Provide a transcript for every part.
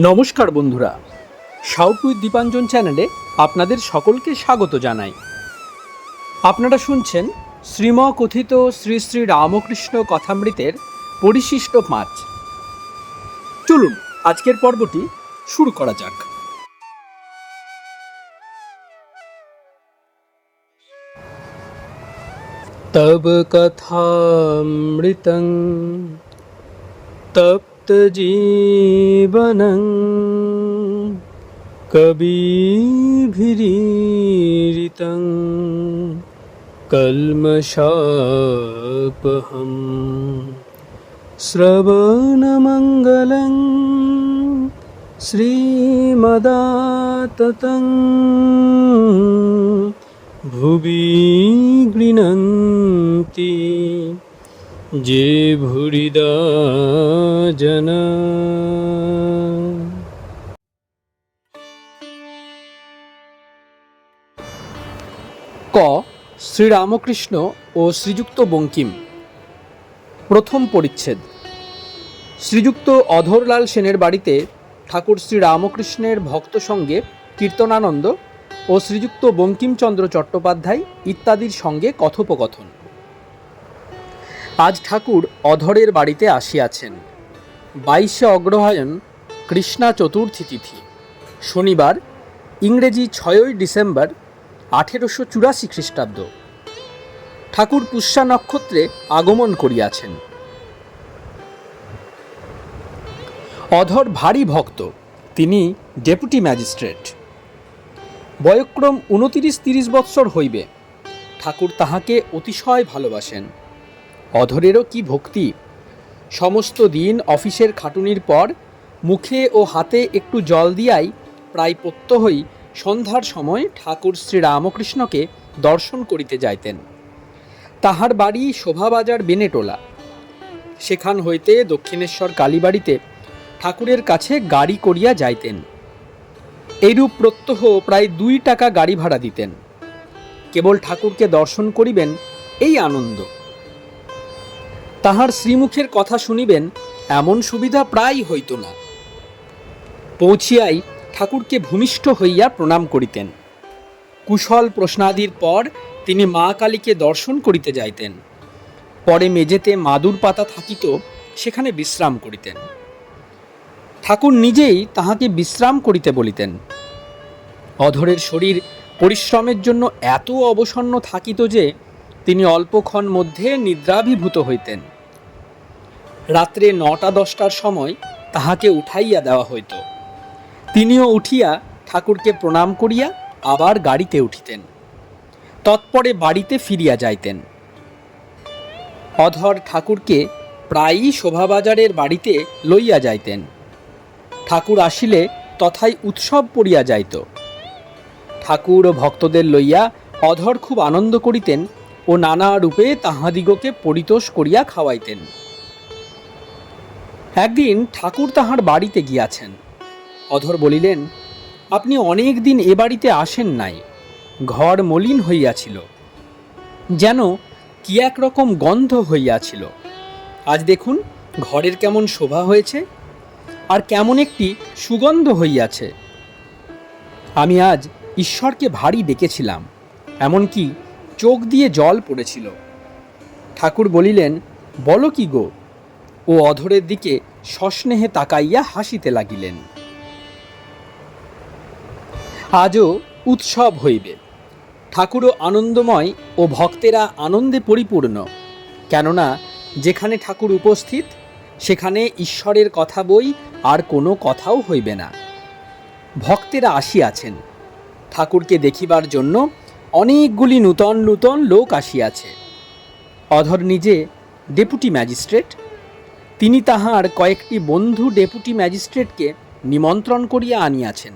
নমস্কার বন্ধুরা, south with Dipanjan চ্যানেলে আপনাদের সকলকে স্বাগত জানাই। আপনারা শুনছেন শ্রীম কথিত শ্রী শ্রী রামকৃষ্ণ কথামৃতের পরিশিষ্ট 5। চলুন আজকের পর্বটি শুরু করা যাক। তব কথামৃতং তপ্ত জীবনং কবিভিরীরিতং কল্মষাপহম শ্রবণমঙ্গলং শ্রীমদাততং ভুবি গৃণন্তি যে ভুরিদা জনা। ক শ্রীরামকৃষ্ণ ও শ্রীযুক্ত বঙ্কিম। প্রথম পরিচ্ছেদ। শ্রীযুক্ত অধরলাল সেনের বাড়িতে ঠাকুর শ্রীরামকৃষ্ণের ভক্ত সঙ্গে কীর্তনানন্দ ও শ্রীযুক্ত বঙ্কিমচন্দ্র চট্টোপাধ্যায় ইত্যাদির সঙ্গে কথোপকথন। আজ ঠাকুর অধরের বাড়িতে আসিয়াছেন। 22শে অগ্রহায়ণ, কৃষ্ণা চতুর্থী তিথি, শনিবার, ইংরেজি 6ই ডিসেম্বর 1884 খ্রিস্টাব্দ। ঠাকুর পুষ্যা নক্ষত্রে আগমন করিয়াছেন। অধর ভারী ভক্ত, তিনি ডেপুটি ম্যাজিস্ট্রেট। বয়ক্রম 29-30 বৎসর হইবে। ঠাকুর তাহাকে অতিশয় ভালোবাসেন। অধরেরও কি ভক্তি! সমস্ত দিন অফিসের খাটুনির পর মুখে ও হাতে একটু জল দিয়াই প্রায় প্রত্যহই সন্ধ্যার সময় ঠাকুর শ্রীরামকৃষ্ণকে দর্শন করিতে যাইতেন। তাহার বাড়ি শোভাবাজার বেনেটোলা। সেখান হইতে দক্ষিণেশ্বর কালীবাড়িতে ঠাকুরের কাছে গাড়ি করিয়া যাইতেন। এইরূপ প্রত্যহ প্রায় 2 টাকা গাড়ি ভাড়া দিতেন। কেবল ঠাকুরকে দর্শন করিবেন, এই আনন্দ। তাহার শ্রীমুখের কথা শুনিবেন, এমন সুবিধা প্রায় হইত না। পৌঁছিয়াই ঠাকুরকে ভূমিষ্ঠ হইয়া প্রণাম করিতেন। কুশল প্রশ্নাদির পর তিনি মা কালীকে দর্শন করিতে যাইতেন। পরে মেঝেতে মাদুর পাতা থাকিত, সেখানে বিশ্রাম করিতেন। ঠাকুর নিজেই তাহাকে বিশ্রাম করিতে বলিতেন। অধরের শরীর পরিশ্রমের জন্য এত অবসন্ন থাকিত যে তিনি অল্পক্ষণ মধ্যে নিদ্রাভিভূত হইতেন। রাত্রে 9টা-10টার সময় তাহাকে উঠাইয়া দেওয়া হইত। তিনিও উঠিয়া ঠাকুরকে প্রণাম করিয়া আবার গাড়িতে উঠিতেন। তৎপরে বাড়িতে ফিরিয়া যাইতেন। অধর ঠাকুরকে প্রায়ই শোভাবাজারের বাড়িতে লইয়া যাইতেন। ঠাকুর আসিলে তথায় উৎসব পড়িয়া যাইত। ঠাকুর ও ভক্তদের লইয়া অধর খুব আনন্দ করিতেন ও নানা রূপে তাহাদিগকে পরিতোষ করিয়া খাওয়াইতেন। একদিন ঠাকুর তাহার বাড়িতে গিয়াছেন। অধর বলিলেন, আপনি অনেক দিন এ বাড়িতে আসেন নাই। ঘর মলিন হইয়াছিল, যেন কি একরকম গন্ধ হইয়াছিল। আজ দেখুন ঘরের কেমন শোভা হয়েছে, আর কেমন একটি সুগন্ধ হইয়াছে। আমি আজ ঈশ্বরকে ভারী ডেকেছিলাম, এমনকি চোখ দিয়ে জল পড়েছিল। ঠাকুর বলিলেন, বলো কি গো? ও অধরের দিকে সস্নেহে তাকাইয়া হাসিতে লাগিলেন। আজও উৎসব হইবে। ঠাকুরও আনন্দময় ও ভক্তেরা আনন্দে পরিপূর্ণ। কেননা যেখানে ঠাকুর উপস্থিত, সেখানে ঈশ্বরের কথা বই আর কোনো কথাও হইবে না। ভক্তেরা আসিয়াছেন। ঠাকুরকে দেখিবার জন্য অনেকগুলি নূতন নূতন লোক আসিয়াছে। অধর নিজে ডেপুটি ম্যাজিস্ট্রেট। তিনি তাহার কয়েকটি বন্ধু ডেপুটি ম্যাজিস্ট্রেটকে নিমন্ত্রণ করিয়া আনিয়াছেন।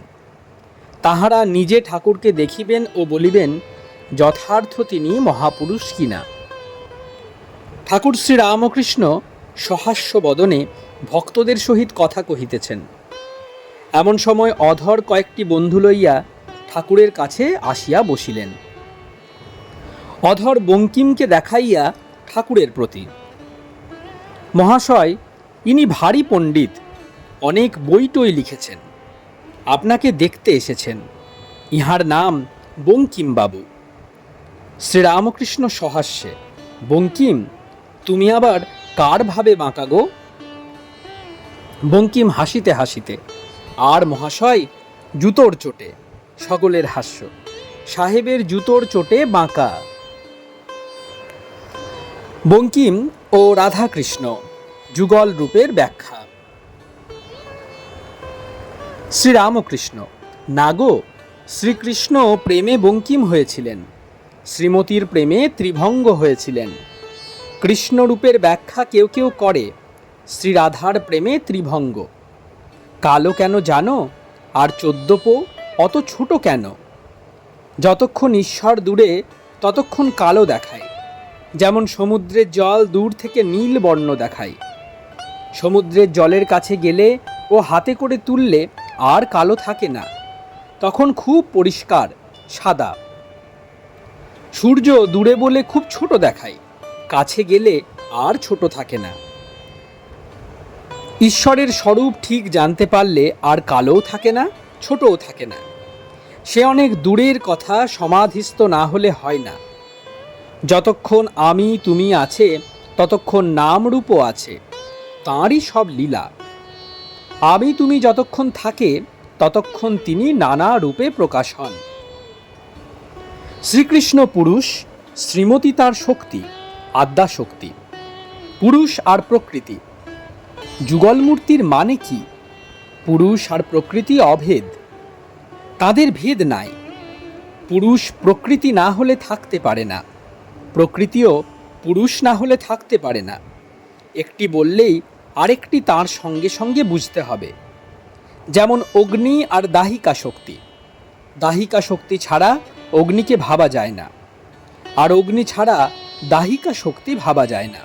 তাহারা নিজে ঠাকুরকে দেখিবেন ও বলিবেন যথার্থ তিনি মহাপুরুষ কিনা। ঠাকুর শ্রীরামকৃষ্ণ সহাস্য বদনে ভক্তদের সহিত কথা কহিতেছেন। এমন সময় অধর কয়েকটি বন্ধু লইয়া ঠাকুরের কাছে আসিয়া বসিলেন। অধর বঙ্কিমকে দেখাইয়া ঠাকুরের প্রতি, মহাশয়, ইনি ভারী পণ্ডিত, অনেক বই-টই লিখেছেন। আপনাকে দেখতে এসেছেন। ইহার নাম বঙ্কিমবাবু। শ্রীরামকৃষ্ণ সহাস্যে, বঙ্কিম, তুমি আবার কার ভাবে বাঁকা গো? বঙ্কিম হাসিতে হাসিতে, আর মহাশয়, জুতোর চোটে। সকলের হাস্য। সাহেবের জুতোর চোটে বাঁকা। বঙ্কিম ও রাধাকৃষ্ণ যুগল রূপের ব্যাখ্যা। শ্রীরামকৃষ্ণ, না গো, শ্রীকৃষ্ণ প্রেমে বঙ্কিম হয়েছিলেন, শ্রীমতীর প্রেমে ত্রিভঙ্গ হয়েছিলেন। কৃষ্ণরূপের ব্যাখ্যা কেউ কেউ করে, শ্রীরাধার প্রেমে ত্রিভঙ্গ। কালো কেন জানো? আর 14 পো অত ছোট কেন? যতক্ষণ ঈশ্বর দূরে ততক্ষণ কালো দেখায়, যেমন সমুদ্রের জল দূর থেকে নীল বর্ণ দেখায়। সমুদ্রের জলের কাছে গেলে ও হাতে করে তুললে আর কালো থাকে না, তখন খুব পরিষ্কার সাদা। সূর্য দূরে বলে খুব ছোট দেখায়, কাছে গেলে আর ছোট থাকে না। ঈশ্বরের স্বরূপ ঠিক জানতে পারলে আর কালোও থাকে না, ছোটও থাকে না। সে অনেক দূরের কথা, সমাধিস্থ না হলে হয় না। যতক্ষণ আমি তুমি আছে ততক্ষণ নামরূপও আছে, তাঁরই সব লীলা। আমি তুমি যতক্ষণ থাকে ততক্ষণ তিনি নানা রূপে প্রকাশ হন। শ্রীকৃষ্ণ পুরুষ, শ্রীমতী তার শক্তি, আদ্যা শক্তি। পুরুষ আর প্রকৃতি। যুগলমূর্তির মানে কি? পুরুষ আর প্রকৃতি অভেদ, তাদের ভেদ নাই। পুরুষ প্রকৃতি না হলে থাকতে পারে না, প্রকৃতিও পুরুষ না হলে থাকতে পারে না। একটি বললেই আরেকটি তার সঙ্গে সঙ্গে বুঝতে হবে। যেমন অগ্নি আর দাহিকা শক্তি। দাহিকা শক্তি ছাড়া অগ্নিকে ভাবা যায় না, আর অগ্নি ছাড়া দাহিকা শক্তি ভাবা যায় না।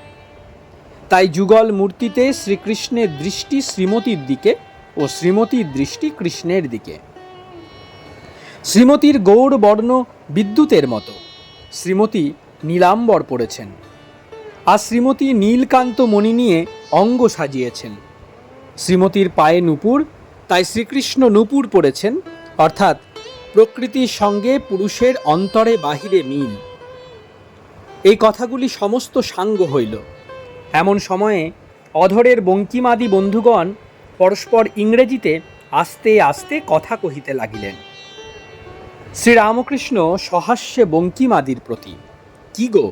তাই যুগল মূর্তিতে শ্রীকৃষ্ণের দৃষ্টি শ্রীমতীর দিকে ও শ্রীমতীর দৃষ্টি কৃষ্ণের দিকে। শ্রীমতীর গৌর বর্ণ বিদ্যুতের মতো, শ্রীমতী নীলাম্বর পড়েছেন, আর শ্রীমতী নীলকান্ত মণি নিয়ে অঙ্গ সাজিয়েছেন। শ্রীমতীর পায়ে নূপুর, তাই শ্রীকৃষ্ণ নূপুর পড়েছেন, অর্থাৎ প্রকৃতির সঙ্গে পুরুষের অন্তরে বাহিরে মিল। এই কথাগুলি সমস্ত সাঙ্গ হইল। এমন সময়ে অধরের বঙ্কিমাদি বন্ধুগণ পরস্পর ইংরেজিতে আস্তে আস্তে কথা কহিতে লাগিলেন। শ্রীরামকৃষ্ণ সহাস্যে বঙ্কিমাদির প্রতি, কি গো,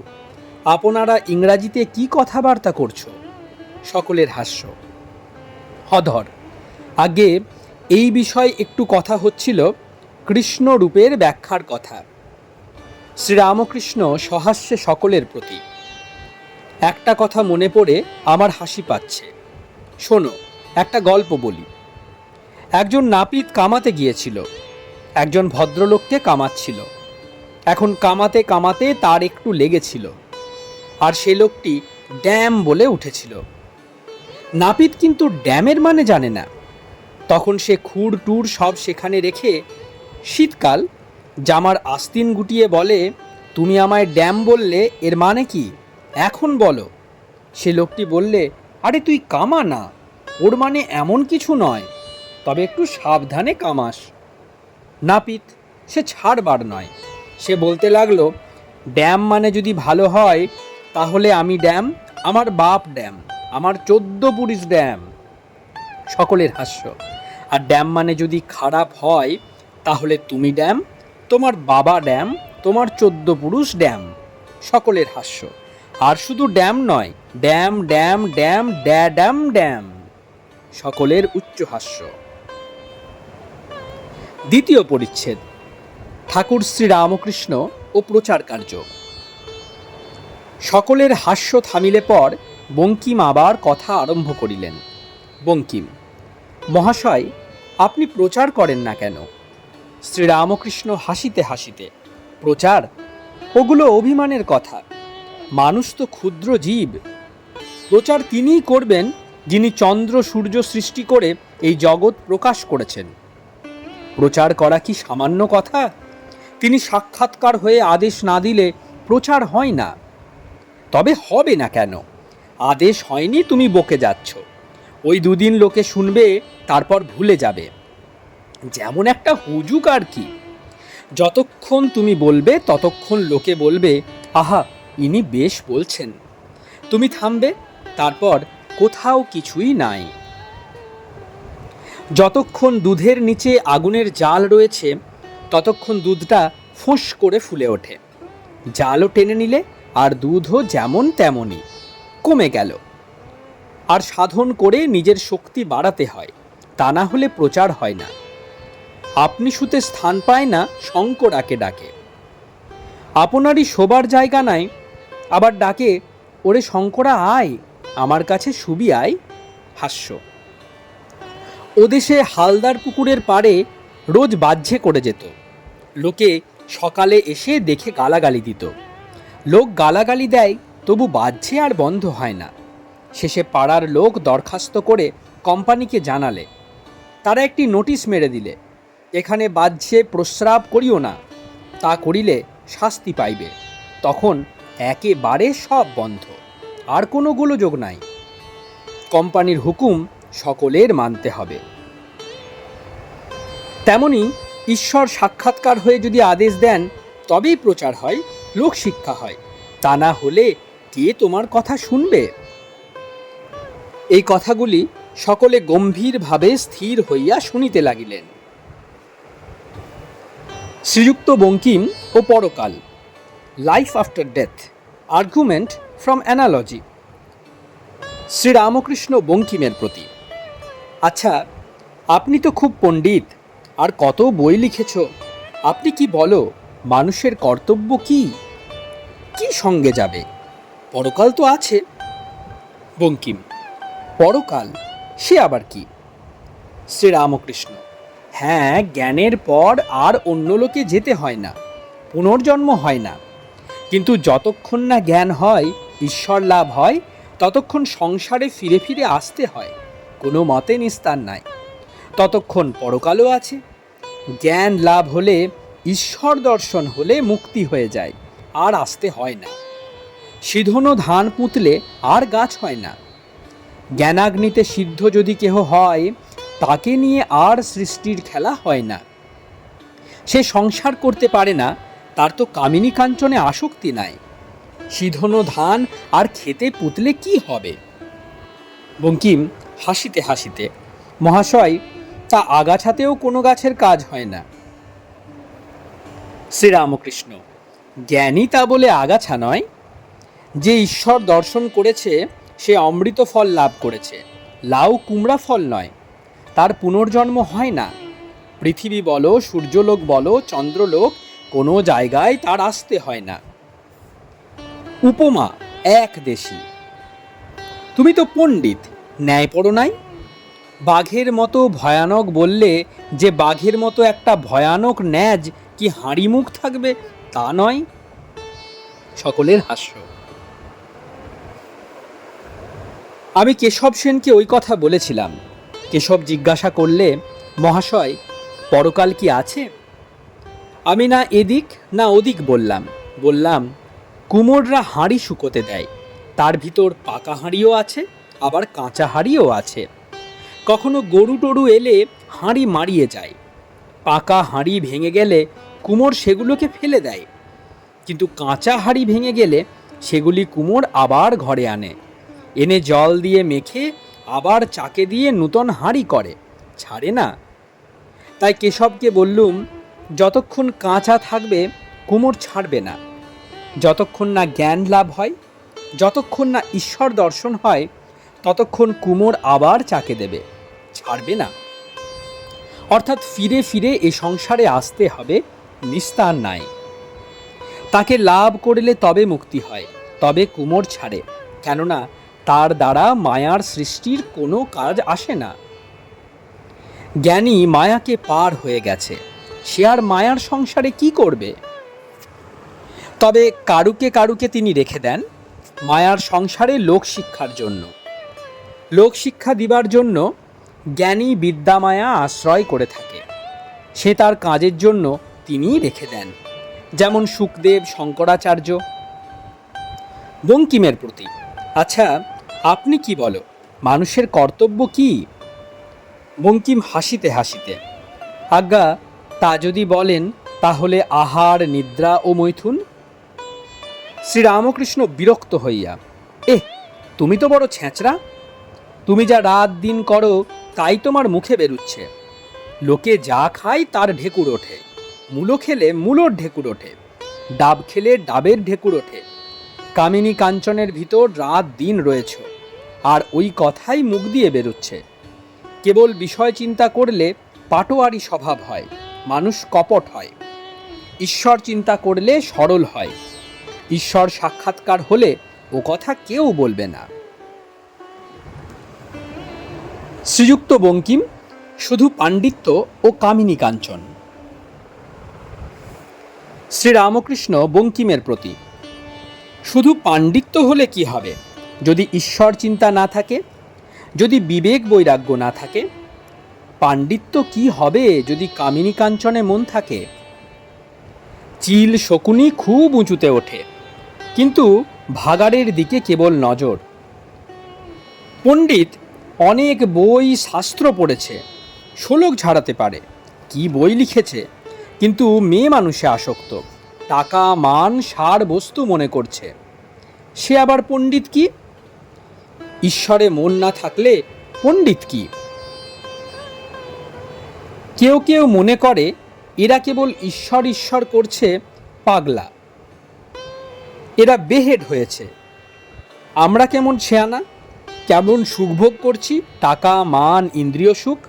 আপনারা ইংরাজিতে কি কথাবার্তা করছো? সকলের হাস্য। অধর, আগে এই বিষয়ে একটু কথা হচ্ছিল, কৃষ্ণ রূপের ব্যাখ্যার কথা। শ্রীরামকৃষ্ণ সহাস্যে সকলের প্রতি, একটা কথা মনে পড়ে আমার হাসি পাচ্ছে। শোনো, একটা গল্প বলি। একজন নাপিত কামাতে গিয়েছিল, একজন ভদ্রলোককে কামাচ্ছিল। এখন কামাতে কামাতে তার একটু লেগেছিল, আর সে লোকটি ড্যাম বলে উঠেছিল। নাপিত কিন্তু ড্যামের মানে জানে না। তখন সে খুর টুর সব সেখানে রেখে শীতকাল জামার আস্তিন গুটিয়ে বলে, তুমি আমায় ড্যাম বললে, এর মানে কি এখন বলো। সে লোকটি বললে, আরে তুই কামা না, ওর মানে এমন কিছু নয়, তবে একটু সাবধানে কামাস। নাপিত সে ছাড়বার নয়, সে বলতে লাগলো, ড্যাম মানে যদি ভালো হয় তাহলে আমি ড্যাম, আমার বাপ ড্যাম, আমার 14 পুরুষ ড্যাম। সকলের হাস্য। আর ড্যাম মানে যদি খারাপ হয় তাহলে তুমি ড্যাম, তোমার বাবা ড্যাম, তোমার 14 পুরুষ ড্যাম। সকলের হাস্য। আর শুধু ড্যাম নয়, dam dam dam dam dam. সকলের উচ্চ হাস্য। দ্বিতীয় পরিচ্ছেদ, ঠাকুর শ্রীরামকৃষ্ণ ও প্রচার কার্য। সকলের হাস্য থামিলে পর বঙ্কিম আবার কথা আরম্ভ করিলেন। বঙ্কিম, মহাশয়, আপনি প্রচার করেন না কেন? শ্রীরামকৃষ্ণ হাসিতে হাসিতে, প্রচার? ওগুলো অভিমানের কথা। মানুষ তো ক্ষুদ্র জীব। প্রচার তিনিই করবেন যিনি চন্দ্র সূর্য সৃষ্টি করে এই জগৎ প্রকাশ করেছেন। প্রচার করা কি সামান্য কথা? তিনি সাক্ষাৎকার হয়ে আদেশ না দিলে প্রচার হয় না। তবে হবে না কেন? আদেশ হয়নি, তুমি বকে যাচ্ছ। ওই দুদিন লোকে শুনবে, তারপর ভুলে যাবে। যেমন একটা হুজুক আর কি। যতক্ষণ তুমি বলবে ততক্ষণ লোকে বলবে, আহা, ইনি বেশ বলছেন। তুমি থামবে, তারপর কোথাও কিছুই নাই। যতক্ষণ দুধের নিচে আগুনের জাল রয়েছে ততক্ষণ দুধটা ফোঁস করে ফুলে ওঠে। জালও টেনে নিলে আর দুধও যেমন তেমনই কমে গেল। আর সাধন করে নিজের শক্তি বাড়াতে হয়, তা না হলে প্রচার হয় না। আপনি শুতে স্থান পায় না, শঙ্করাকে ডাকে। আপনারই শোবার জায়গা নাই, আবার ডাকে, ওরে শঙ্করা আয়, আমার কাছে শুবি আয়। হাস্য। ওদেশে হালদার পুকুরের পাড়ে রোজ বাহ্যে করে যেত। লোকে সকালে এসে দেখে গালাগালি দিত। লোক গালাগালি দেয়, তবু বাহ্যে আর বন্ধ হয় না। শেষে পাড়ার লোক দরখাস্ত করে কোম্পানিকে জানালে। তারা একটি নোটিশ মেরে দিলে, এখানে বাহ্যে প্রস্রাব করিও না, তা করিলে শাস্তি পাইবে। তখন একেবারে সব বন্ধ, আর কোনো গোলযোগ নাই। কোম্পানির হুকুম সকলের মানতে হবে। তেমনি ঈশ্বর সাক্ষাৎকার হয়ে যদি আদেশ দেন, তবেই প্রচার হয়, লোকশিক্ষা হয়। তা না হলে কে তোমার কথা শুনবে? এই কথাগুলি সকলে গম্ভীরভাবে স্থির হইয়া শুনিতে লাগিলেন। শ্রীযুক্ত বঙ্কিম ও পরকাল, life after death, argument from analogy. Sri Ramakrishna বঙ্কিমের প্রতি। আচ্ছা, আপনি তো খুব পণ্ডিত, আর কত বই লিখেছ। আপনি কি বলো, মানুষের কর্তব্য কি? কি সঙ্গে যাবে? পরকাল তো আছে। বঙ্কিম: পরকাল, সে আবার কি? শ্রীরামকৃষ্ণ: হ্যাঁ, জ্ঞানের পর আর অন্য লোকে যেতে হয় না, পুনর্জন্ম হয় না। কিন্তু যতক্ষণ না জ্ঞান হয়, ঈশ্বর লাভ হয়, ততক্ষণ সংসারে ফিরে ফিরে আসতে হয়, কোনো মতে নিস্তার নাই। ততক্ষণ পরকালও আছে। জ্ঞান লাভ হলে, ঈশ্বর দর্শন হলে মুক্তি হয়ে যায়, আর আসতে হয় না। সিধনো ধান পুঁতলে আর গাছ হয় না। জ্ঞানাগ্নিতে সিদ্ধ যদি কেহ হয়, তাকে নিয়ে আর সৃষ্টির খেলা হয় না। সে সংসার করতে পারে না, তার তো কামিনী কাঞ্চনে আসক্তি নাই। সিধনো ধান আর খেতে পুতলে কি হবে? বঙ্কিম হাসিতে হাসিতে: মহাশয়, তা আগাছাতেও কোনো গাছের কাজ হয় না। শ্রীরামকৃষ্ণ: জ্ঞানী তা বলে আগাছা নয়। যে ঈশ্বর দর্শন করেছে, সে অমৃত ফল লাভ করেছে, লাউ কুমড়া ফল নয়। তার পুনর্জন্ম হয় না। পৃথিবী বলো, সূর্যলোক বলো, চন্দ্রলোক, কোনো জায়গায় তার আসতে হয় না। উপমা এক দেশি। তুমি তো পণ্ডিত, ন্যায় পড়ো নাই? বাঘের মতো ভয়ানক বললে যে বাঘের মতো একটা ভয়ানক ন্যাজ কি হাঁড়ি মুখ থাকবে, তা নয়। সকলের হাস্য। আমি কেশব সেনকে ওই কথা বলেছিলাম। কেশব জিজ্ঞাসা করলে, মহাশয়, পরকাল কি আছে? আমি না এদিক না ওদিক বললাম, কুমোররা হাঁড়ি শুকোতে দেয়, তার ভিতর পাকা হাঁড়িও আছে, আবার কাঁচা হাঁড়িও আছে। কখনো গরু টরু এলে হাঁড়ি মারিয়ে যায়। পাকা হাঁড়ি ভেঙে গেলে কুমোর সেগুলোকে ফেলে দেয়, কিন্তু কাঁচা হাঁড়ি ভেঙে গেলে সেগুলি কুমোর আবার ঘরে আনে, এনে জল দিয়ে মেখে আবার চাকে দিয়ে নূতন হাঁড়ি করে, ছাড়ে না। তাই কেশবকে বললুম, যতক্ষণ কাঁচা থাকবে কুমোর ছাড়বে না। যতক্ষণ না জ্ঞান লাভ হয়, যতক্ষণ না ঈশ্বর দর্শন হয়, ততক্ষণ কুমোর আবার চাকে দেবে, ছাড়বে না। অর্থাৎ ফিরে ফিরে এ সংসারে আসতে হবে, নিস্তার নাই। তাকে লাভ করলে তবে মুক্তি হয়, তবে কুমোর ছাড়ে, কেননা তার দ্বারা মায়ার সৃষ্টির কোনো কাজ আসে না। জ্ঞানী মায়াকে পার হয়ে গেছে, সে আর মায়ার সংসারে কি করবে? তবে কারুকে কারুকে তিনি রেখে দেন মায়ার সংসারে লোকশিক্ষার জন্য। লোকশিক্ষা দিবার জন্য জ্ঞানী বিদ্যামায়া আশ্রয় করে থাকে। সে তার কাজের জন্য তিনিই রেখে দেন, যেমন শুকদেব, শঙ্করাচার্য। বঙ্কিমের প্রতি। আচ্ছা, আপনি কি বলো, মানুষের কর্তব্য কি? বঙ্কিম হাসিতে হাসিতে, আজ্ঞা, তা যদি বলেন তাহলে আহার, নিদ্রা ও মৈথুন। শ্রীরামকৃষ্ণ বিরক্ত হইয়া, তুমি তো বড় ছেঁচড়া। তুমি যা রাত দিন করো তাই তোমার মুখে বেরুচ্ছে। লোকে যা খায় তার ঢেকুর ওঠে, মূলো খেলে মূলোর ঢেকুর ওঠে, ডাব খেলে ডাবের ঢেকুর ওঠে। কামিনী কাঞ্চনের ভিতর রাত দিন রয়েছ, আর ওই কথাই মুখ দিয়ে বেরুচ্ছে। কেবল বিষয় চিন্তা করলে পাটোয়ারি স্বভাব হয়, মানুষ কপট হয়। ঈশ্বর চিন্তা করলে সরল হয়। ঈশ্বর সাক্ষাৎকার হলে ও কথা কেউ বলবে না। শ্রীযুক্ত বঙ্কিম শুধু পাণ্ডিত্য ও কামিনী কাঞ্চন। শ্রীরামকৃষ্ণ বঙ্কিমের প্রতি, শুধু পাণ্ডিত্য হলে কি হবে যদি ঈশ্বর চিন্তা না থাকে, যদি বিবেক বৈরাগ্য না থাকে? পাণ্ডিত্য কি হবে যদি কামিনী কাঞ্চনে মন থাকে? চিল শকুনি খুব উঁচুতে ওঠে, কিন্তু ভাগাড়ের দিকে কেবল নজর। পণ্ডিত অনেক বই শাস্ত্র পড়েছে, শোলক ঝাড়াতে পারে, কি বই লিখেছে, কিন্তু মেয়ে মানুষে আসক্ত, টাকা মান সার বস্তু মনে করছে। সে আবার পণ্ডিত কি? ঈশ্বরে মন না থাকলে পণ্ডিত কি? কেউ কেউ মনে করে এরা কেবল ঈশ্বর ঈশ্বর করছে, পাগলা, এরা বেহেড হয়েছে। আমরা কেমন ছেয়ানা, কেমন সুখভোগ করছি, টাকা মান ইন্দ্রিয় সুখ।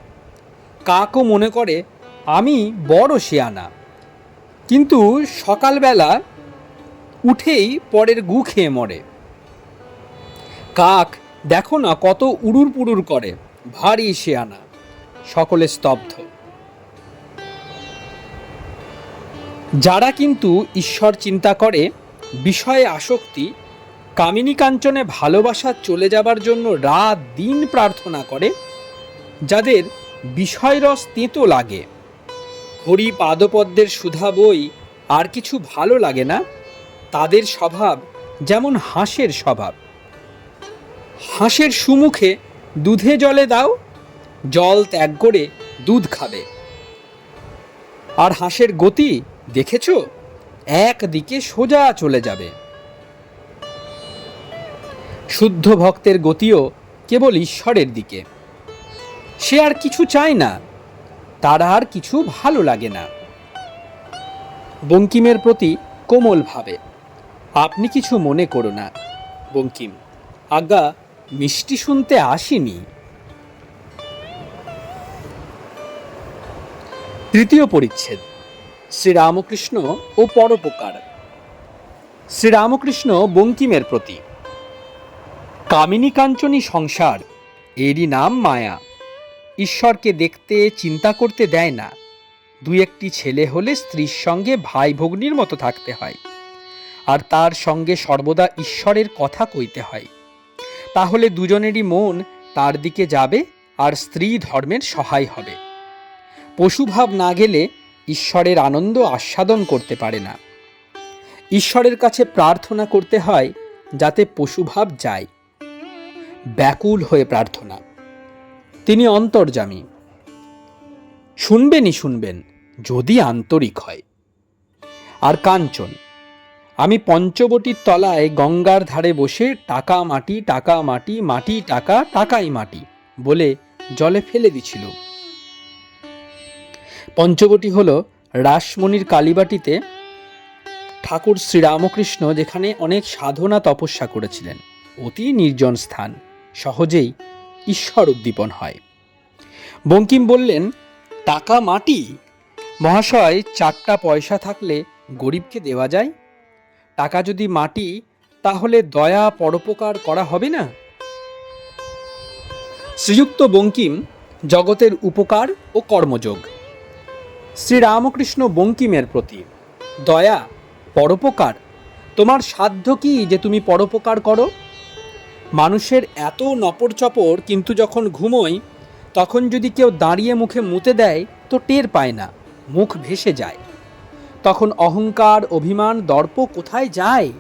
কাকও মনে করে আমি বড় শেয়ানা, কিন্তু সকালবেলা উঠেই পরের গু খেয়ে মরে। কাক দেখো না কত উড়ুর পুড়ুর করে, ভারী শেয়ানা। সকলে স্তব্ধ। যারা কিন্তু ঈশ্বর চিন্তা করে, বিষয়ে আসক্তি, কামিনী কাঞ্চনে ভালোবাসা চলে যাবার জন্য রাত দিন প্রার্থনা করে, যাদের বিষয়রস তেঁতো লাগে, হরি পাদপদ্মের সুধা বই আর কিছু ভালো লাগে না, তাদের স্বভাব যেমন হাঁসের স্বভাব। হাঁসের সুমুখে দুধে জলে দাও, জল ত্যাগ করে দুধ খাবে। আর হাঁসের গতি দেখেছ, একদিকে সোজা চলে যাবে। শুদ্ধ ভক্তের গতিও কেবল ঈশ্বরের দিকে। সে আর কিছু চায় না, তার আর কিছু ভালো লাগে না। বঙ্কিমের প্রতি কোমল ভাবে, আপনি কিছু মনে করো না। বঙ্কিম, আজ্ঞা, মিষ্টি শুনতে আসিনি। তৃতীয় পরিচ্ছেদ, শ্রীরামকৃষ্ণ ও পরোপকার। শ্রীরামকৃষ্ণ বঙ্কিমের প্রতি, কামিনী কাঞ্চনী সংসার, এরই নাম মায়া। ঈশ্বরকে দেখতে চিন্তা করতে দেয় না। দুই একটি ছেলে হলে স্ত্রীর সঙ্গে ভাই ভগ্নির মতো থাকতে হয়, আর তার সঙ্গে সর্বদা ঈশ্বরের কথা কইতে হয়। তাহলে দুজনেরই মন তার দিকে যাবে, আর স্ত্রী ধর্মের সহায় হবে। পশুভাব না গেলে ঈশ্বরের আনন্দ আস্বাদন করতে পারে না। ঈশ্বরের কাছে প্রার্থনা করতে হয় যাতে পশুভাব যায়। ব্যাকুল হয়ে প্রার্থনা। তিনি অন্তর্যামী, শুনবেনই শুনবেন যদি আন্তরিক হয়। আর কাঞ্চন, আমি পঞ্চবটির তলায় গঙ্গার ধারে বসে টাকা মাটি, টাকা মাটি, মাটি টাকা, টাকাই মাটি বলে জলে ফেলে দিছিল। পঞ্চবটি হল রাসমণির কালীবাটিতে ঠাকুর শ্রীরামকৃষ্ণ যেখানে অনেক সাধনা তপস্যা করেছিলেন। অতি নির্জন স্থান, সহজেই ঈশ্বর উদ্দীপন হয়। বঙ্কিম বললেন, টাকা মাটি? মহাশয়, 4টা পয়সা থাকলে গরিবকে দেওয়া যায়। টাকা যদি মাটি, তাহলে দয়া পরোপকার করা হবে না? শ্রীযুক্ত বঙ্কিম জগতের উপকার ও কর্মযোগ। শ্রীরামকৃষ্ণ বঙ্কিমের প্রতি, দয়া পরোপকার, তোমার সাধ্য কি যে তুমি পরোপকার করো? মানুষের এত নপর চপর, কিন্তু যখন ঘুমোয় তখন যদি কেউ দাঁড়িয়ে মুখে মুতে দেয় তো টের পায় না, মুখ ভেসে যায়। তখন অহংকার, অভিমান, দর্প কোথায় যায়?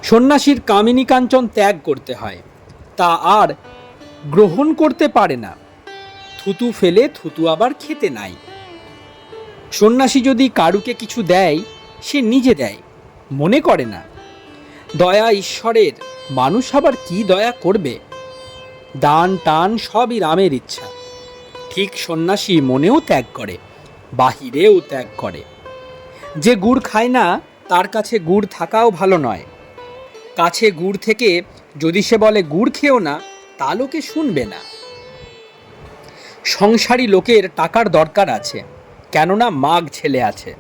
সন্ন্যাসীর কামিনী কাঞ্চন ত্যাগ করতে হয়, তা আর গ্রহণ করতে পারে না। থুতু ফেলে থুতু আবার খেতে নাই। সন্ন্যাসী যদি কারুকে কিছু দেয়, সে নিজে দেয়, মনে করে না। দয়া ঈশ্বরের, মানুষ আবার কি দয়া করবে? দান টান সবই রামের ইচ্ছা। ঠিক সন্ন্যাসী মনেও ত্যাগ করে, বাহিরেও ত্যাগ করে। যে গুড় খায় না, তার কাছে গুড় থাকাও ভালো নয়। কাছে গুড় থেকে যদি সে বলে গুড় খেও না, তা লোকে শুনবে না। সংসারী লোকের টাকার দরকার আছে, কেননা মাগ ছেলে আছে।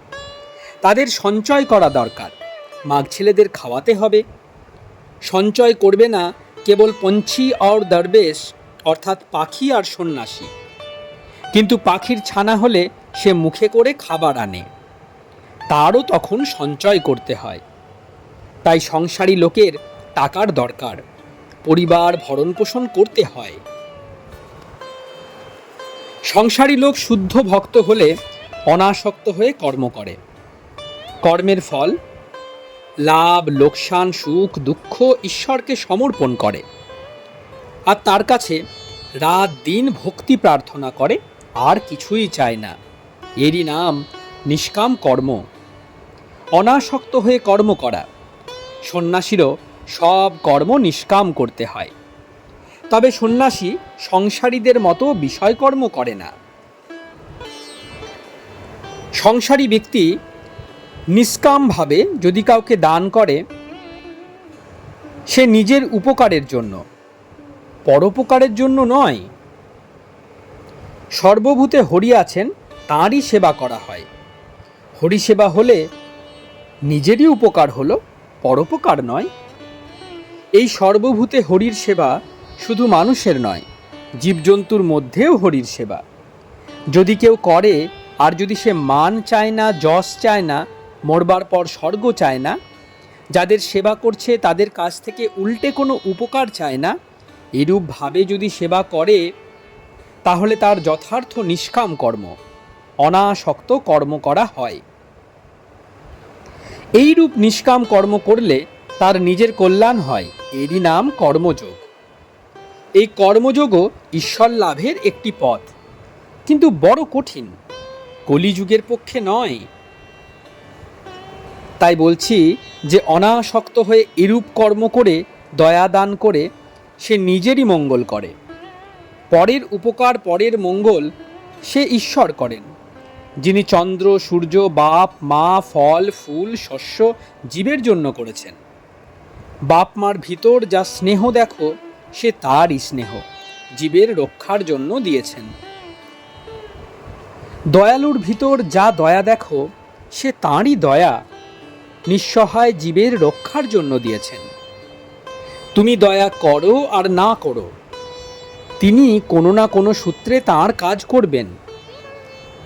তাদের সঞ্চয় করা দরকার, মাগ ছেলেদের খাওয়াতে হবে। সঞ্চয় করবে না কেবল পঞ্ছি আর দরবেশ, অর্থাৎ পাখি আর সন্ন্যাসী। কিন্তু পাখির ছানা হলে সে মুখে করে খাবার আনে, তারও তখন সঞ্চয় করতে হয়। তাই সংসারী লোকের টাকার দরকার, পরিবার ভরণ পোষণ করতে হয়। সংসারী লোক শুদ্ধ ভক্ত হলে অনাসক্ত হয়ে কর্ম করে। কর্মের ফল, লাভ লোকসান সুখ দুঃখ ঈশ্বরকে সমর্পণ করে, আর তার কাছে রাত দিন ভক্তি প্রার্থনা করে, আর কিছুই চায় না। এরই নাম নিষ্কাম কর্ম, অনাসক্ত হয়ে কর্ম করা। সন্ন্যাসীরও সব কর্ম নিষ্কাম করতে হয়, তবে সন্ন্যাসী সংসারীদের মতো বিষয়কর্ম করে না। সংসারী ব্যক্তি নিষ্কামভাবে যদি কাউকে দান করে, সে নিজের উপকারের জন্য, পরোপকারের জন্য নয়। সর্বভূতে হরি আছেন, তাঁরই সেবা করা হয়। হরি সেবা হলে নিজেরই উপকার হলো, পরোপকার নয়। এই সর্বভূতে হরির সেবা শুধু মানুষের নয়, জীবজন্তুর মধ্যেও হরির সেবা যদি কেউ করে, আর যদি সে মান চায় না, যশ চায় না, মরবার পর স্বর্গ চায় না, যাদের সেবা করছে তাদের কাছ থেকে উল্টে কোনো উপকার চায় না, এরূপভাবে যদি সেবা করে, তাহলে তার যথার্থ নিষ্কাম কর্ম, অনাসক্ত কর্ম করা হয়। এইরূপ নিষ্কাম কর্ম করলে তার নিজের কল্যাণ হয়, এরই নাম কর্মযোগ। এই কর্মযোগও ঈশ্বর লাভের একটি পথ, কিন্তু বড় কঠিন, কলিযুগের পক্ষে নয়। তাই বলছি যে অনাসক্ত হয়ে এরূপ কর্ম করে, দয়া দান করে, সে নিজেরই মঙ্গল করে। পরের উপকার, পরের মঙ্গল সে ঈশ্বর করেন, যিনি চন্দ্র সূর্য বাপ মা ফল ফুল শস্য জীবের জন্য করেছেন। বাপ মার ভিতর যা স্নেহ দেখো, সে তারই স্নেহ, জীবের রক্ষার জন্য দিয়েছেন। দয়ালুর ভিতর যা দয়া দেখো, সে তাঁরই দয়া, নিঃসহায় জীবের রক্ষার জন্য দিয়েছেন। তুমি দয়া করো আর না করো, তিনি কোনো না কোনো সূত্রে তাঁর কাজ করবেন,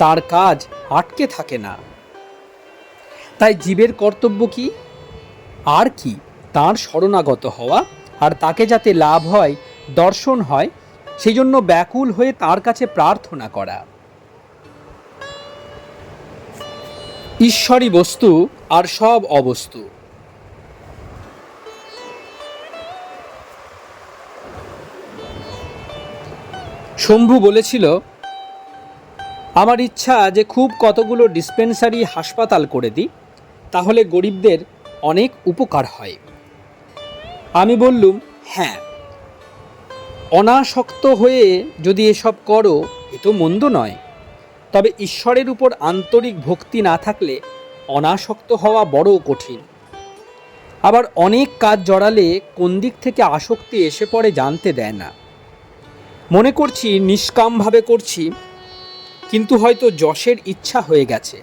তার কাজ আটকে থাকে না। তাই জীবের কর্তব্য কি আর কি? তাঁর শরণাগত হওয়া, আর তাকে যাতে লাভ হয়, দর্শন হয়, সেই জন্য ব্যাকুল হয়ে তাঁর কাছে প্রার্থনা করা। ঈশ্বরই বস্তু আর সব অবস্তু। শম্ভু বলেছিল, আমার ইচ্ছা যে খুব কতগুলো ডিসপেন্সারি হাসপাতাল করে দিই, তাহলে গরিবদের অনেক উপকার হয়। আমি বললুম, হ্যাঁ, অনাসক্ত হয়ে যদি এসব করো, এ তো মন্দ নয়, তবে ঈশ্বরের উপর আন্তরিক ভক্তি না থাকলে অনাসক্ত হওয়া বড় কঠিন। আবার অনেক কাজ জড়ালে কোন দিক থেকে আসক্তি এসে পড়ে জানতে দেয় না। মনে করছি নিষ্কামভাবে করছি, কিন্তু হয়তো যশের ইচ্ছা হয়ে গেছে,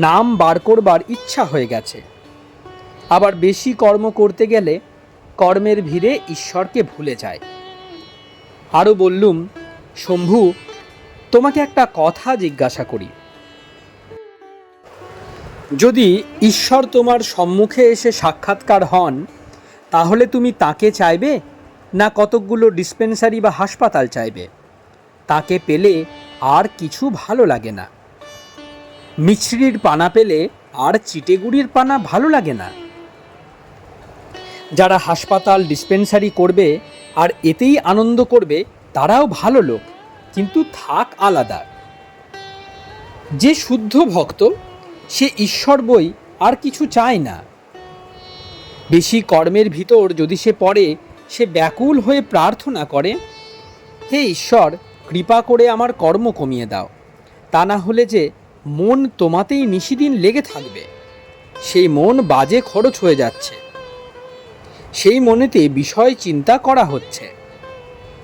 নাম বার করবার ইচ্ছা হয়ে গেছে। আবার বেশি কর্ম করতে গেলে কর্মের ভিড়ে ঈশ্বরকে ভুলে যায়। আরও বললুম, শম্ভু, তোমাকে একটা কথা জিজ্ঞাসা করি। যদি ঈশ্বর তোমার সম্মুখে এসে সাক্ষাৎকার হন, তাহলে তুমি তাকে চাইবে না কতকগুলো ডিসপেন্সারি বা হাসপাতাল চাইবে? তাকে পেলে আর কিছু ভালো লাগে না। মিছরির পানা পেলে আর চিটেগুড়ির পানা ভালো লাগে না। যারা হাসপাতাল ডিসপেন্সারি করবে আর এতেই আনন্দ করবে, তারাও ভালো লোক, কিন্তু থাক আলাদা। যে শুদ্ধ ভক্ত সে ঈশ্বর বই আর কিছু চায় না। বেশি কর্মের ভিতর যদি সে পড়ে, সে ব্যাকুল হয়ে প্রার্থনা করে, হে ঈশ্বর, কৃপা করে আমার কর্ম কমিয়ে দাও, তা না হলে যে মন তোমাতেই নিশিদিন লেগে থাকবে, সেই মন বাজে খরচ হয়ে যাচ্ছে, সেই মনেতে বিষয় চিন্তা করা হচ্ছে।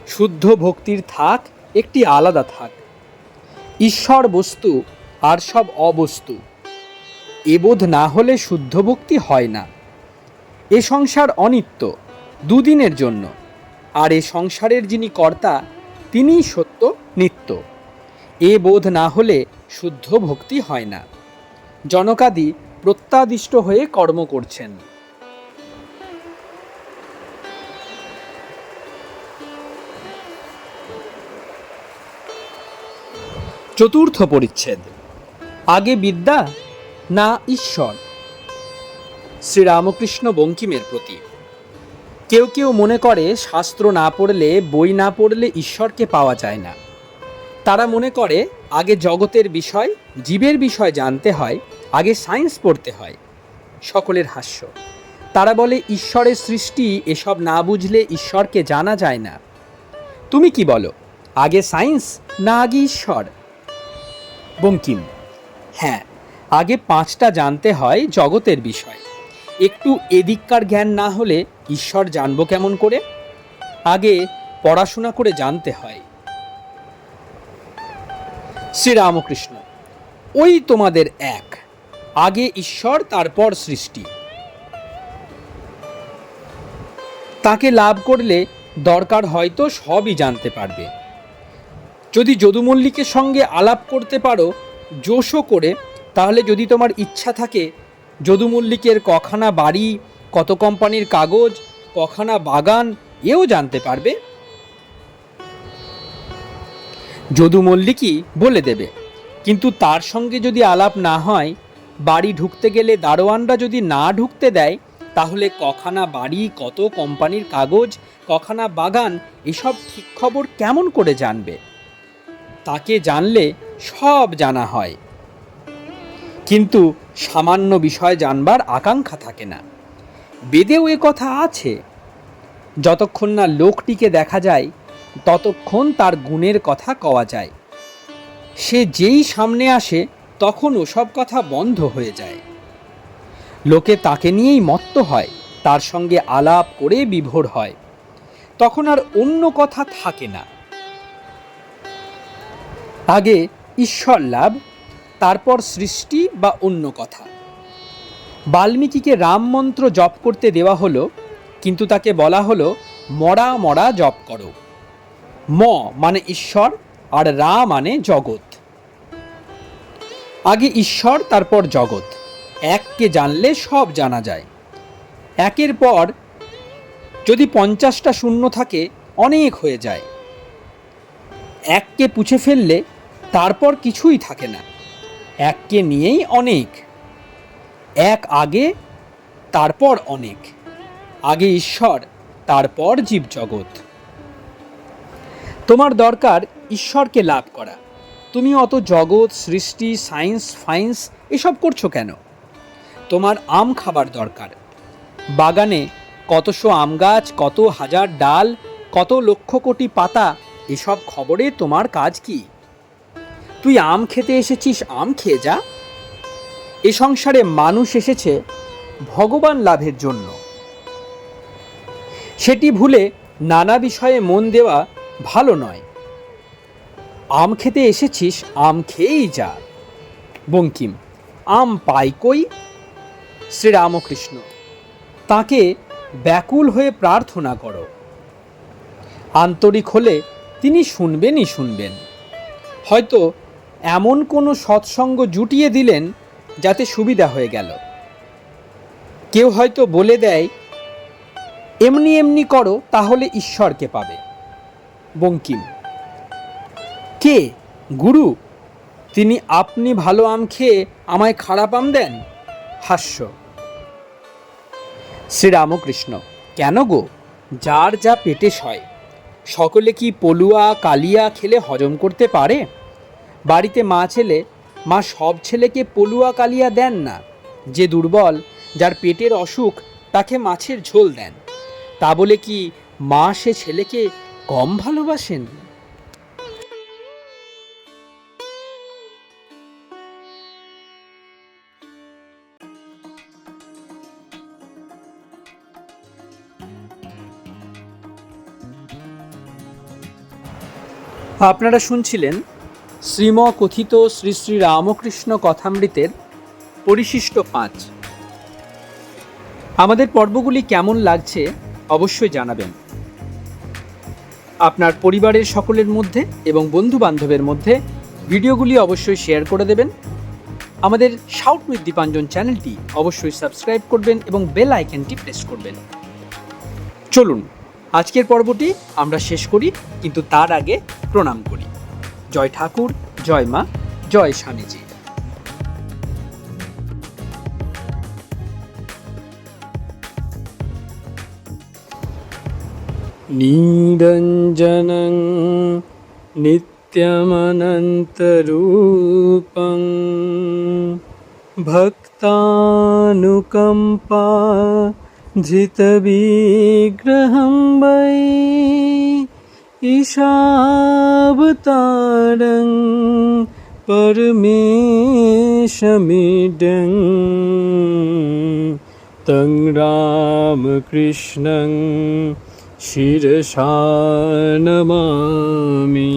শুদ্ধ ভক্তির থাক একটি আলাদা থাক। ঈশ্বর বস্তু আর সব অবস্তু, এ বোধ না হলে শুদ্ধ ভক্তি হয় না। এ সংসার অনিত্য, দুদিনের জন্য, আর এ সংসারের যিনি কর্তা তিনিই সত্য, নিত্য। এ বোধ না হলে শুদ্ধ ভক্তি হয় না। জনকাদি প্রত্যাদিষ্ট হয়ে কর্ম করছেন। চতুর্থ পরিচ্ছেদ। আগে বিদ্যা না ঈশ্বর? শ্রীরামকৃষ্ণ বঙ্কিমের প্রতি। কেউ কেউ মনে করে শাস্ত্র না পড়লে, বই না পড়লে ঈশ্বরকে পাওয়া যায় না। তারা মনে করে আগে জগতের বিষয়, জীবের বিষয় জানতে হয়, আগে সায়েন্স পড়তে হয়। সকলের হাস্য। তারা বলে ঈশ্বরের সৃষ্টি, এসব না বুঝলে ঈশ্বরকে জানা যায় না। তুমি কি বলো, আগে সায়েন্স না আগে ঈশ্বর? বঙ্কিম: হ্যাঁ, আগে পাঁচটা জানতে হয় জগতের বিষয়। একটু এদিককার জ্ঞান না হলে ঈশ্বর জানবো কেমন করে? আগে পড়াশোনা করে জানতে হয়। শ্রীরামকৃষ্ণ: ওই তোমাদের এক, আগে ঈশ্বর তারপর সৃষ্টি। তাকে লাভ করলে দরকার হয়তো সবই জানতে পারবে। যদি যদু মল্লিকের সঙ্গে আলাপ করতে পারো জোশও করে, তাহলে যদি তোমার ইচ্ছা থাকে, যদু মল্লিকের কখানা বাড়ি, কত কোম্পানির কাগজ, কখানা বাগান, এও জানতে পারবে। যদু মল্লিকই বলে দেবে। কিন্তু তার সঙ্গে যদি আলাপ না হয়, বাড়ি ঢুকতে গেলে দারোয়ানরা যদি না ঢুকতে দেয়, তাহলে কখানা বাড়ি, কত কোম্পানির কাগজ, কখানা বাগান, এসব ঠিক খবর কেমন করে জানবে? তাকে জানলে সব জানা হয়, কিন্তু সামান্য বিষয় জানবার আকাঙ্ক্ষা থাকে না। বেদেও এ কথা আছে। যতক্ষণ না লোকটিকে দেখা যায়, ততক্ষণ তার গুণের কথা কওয়া যায়। সে যেই সামনে আসে, তখন ওসব কথা বন্ধ হয়ে যায়। লোকে তাকে নিয়েই মত্ত হয়, তার সঙ্গে আলাপ করে বিভোর হয়, তখন আর অন্য কথা থাকে না। আগে ঈশ্বর লাভ, তারপর সৃষ্টি বা অন্য কথা। বাল্মীকিকে রাম মন্ত্র জপ করতে দেওয়া হলো, কিন্তু তাকে বলা হলো মরা মরা জপ করো। ম মানে ঈশ্বর, আর রা মানে জগৎ। আগে ঈশ্বর তারপর জগৎ। এককে জানলে সব জানা যায়। একের পর যদি 50টা শূন্য থাকে, অনেক হয়ে যায়। এককে পুছে ফেললে তারপর কিছুই থাকে না। এককে নিয়েই অনেক। এক আগে, তারপর অনেক। আগে ঈশ্বর, তারপর জীবজগৎ। তোমার দরকার ঈশ্বরকে লাভ করা। তুমি অত জগৎ, সৃষ্টি, সায়েন্স ফাইন্স এসব করছো কেন? তোমার আম খাবার দরকার। বাগানে কতশো আম গাছ, কত হাজার ডাল, কত লক্ষ কোটি পাতা, এসব খবরে তোমার কাজ কি? তুই আম খেতে এসেছিস, আম খেয়ে যা। এ সংসারে মানুষ এসেছে ভগবান লাভের জন্য। সেটি ভুলে নানা বিষয়ে মন দেওয়া ভালো নয়। আম খেতে এসেছিস, আম খেয়েই যা। বঙ্কিম: আম পাই কই? শ্রীরামকৃষ্ণ: তাকে ব্যাকুল হয়ে প্রার্থনা করো। আন্তরিক হলে তিনি শুনবেনই শুনবেন। হয়তো এমন কোনো সৎসঙ্গ জুটিয়ে দিলেন যাতে সুবিধা হয়ে গেল। কেউ হয়তো বলে দেয়, এমনি এমনি করো, তাহলে ঈশ্বরকে পাবে। বঙ্কিম: কে? গুরু? তিনি আপনি ভালো আম খেয়ে আমায় খারাপ আম দেন? হাস্য। শ্রীরামকৃষ্ণ: কেন গো? যার যা পেটে সয়। সকলে কি পলুয়া কালিয়া খেলে হজম করতে পারে? বাড়িতে মা ছেলে, মা সব ছেলেকে পলুয়া কালিয়া দেন না। যে দুর্বল, যার পেটের অসুখ, তাকে মাছের ঝোল দেন। তা বলে কি মা সে ছেলেকে কম ভালোবাসেন? আপনারা শুনছিলেন শ্রীম কথিত শ্রী শ্রী রামকৃষ্ণ কথামৃতের পরিশিষ্ট 5। আমাদের পর্বগুলি কেমন লাগছে অবশ্যই জানাবেন। আপনার পরিবারের সকলের মধ্যে এবং বন্ধু বান্ধবের মধ্যে ভিডিওগুলি অবশ্যই শেয়ার করে দেবেন। আমাদের শাউট উইথ দীপাঞ্জন চ্যানেলটি অবশ্যই সাবস্ক্রাইব করবেন এবং বেল আইকনটি প্রেস করবেন। চলুন আজকের পর্বটি আমরা শেষ করি, কিন্তু তার আগে প্রণাম করি। জয় ঠাকুর, জয় মা, জয় স্বামীজি। নিরঞ্জনং নিত্যমনন্তরূপং ভক্তানুকম্পা ধৃতবিগ্রহং বৈ ঈশাবতারং পরমেশমিডং তং রামকৃষ্ণং শিরসা নমামি।